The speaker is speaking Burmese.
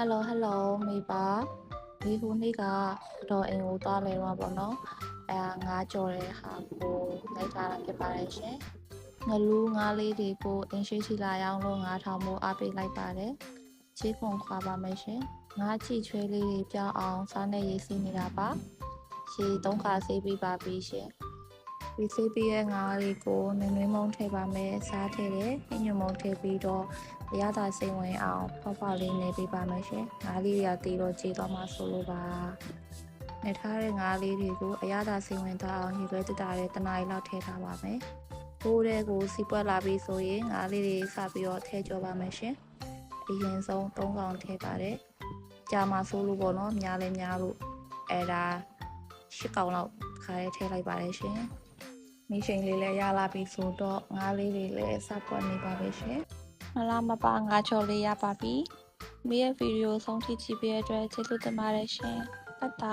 Hello မိပါဒီခုနေ့ကတော့အိမ်ကိုသွားလဲတော့ပေါ့နော်ငါးကြော်တဲ့ဟာကိုလိုက်ထားတာဖြစ်ပါတယ်ရှင်ငလူးငါးလေးတွေကိုအင်းရှိချီလာရောက်လို့ငါးထောင်မို့အားပေးလိုက်ပါတယ်ချေးခွန်ခွာပါမယ်ရှင်ငါးချီချွေးလေးတွေပြောင်းအောင်စားနဲ့ရေးစီးနေတာပါရှည်3ခါဆေးပြီးပါပြီရှင်ဒီဆေးပြီးရဲ့ငါးလေးကိုနွေးမုံထည့်ပါမယ်စားထည့်တယ်ညွန့်မုံထည့်ပြီးတော့အရသာစိမ်ဝင်အောင်ဖောက်ဖောက်လေးနေပေးပါမယ်ရှင်ငါးလေးရတီတော့ကြေးတော့မှဆိုလို့ပါနေထားတဲ့ငါးလေးတွေကိုအရသာစိမ်ဝင်သွားအောင်ရေလွှဲတတာတဲ့တနားရီလောက်ထည့်ထားပါမယ်ဘိုးတဲ့ကိုစီပွက်လာပြီးဆိုရင်ငါးလေးတွေစပြီးတော့ထည့်ကြောပါမယ်ရှင်အရင်ဆုံး3កောင်ထည့်ပါတယ်ကြာမှဆိုလို့ပေါ့နော်များလဲများလို့အဲ့ဒါ10កောင်လောက်ခါရဲထည့်လိုက်ပါတယ်ရှင်မိရှိန်လေးလည်းရလာပြီဆိုတော့ငါးလေးတွေလည်းစပွက်နေပါပဲရှင်မလားမပါငါချော်လေးရပါပြီမိရဲ့ဗီဒီယိုဆုံးထိကြည့်ပေးတဲ့အတွက်ကျေးဇူးတင်ပါတယ်ရှင်တတ်တာ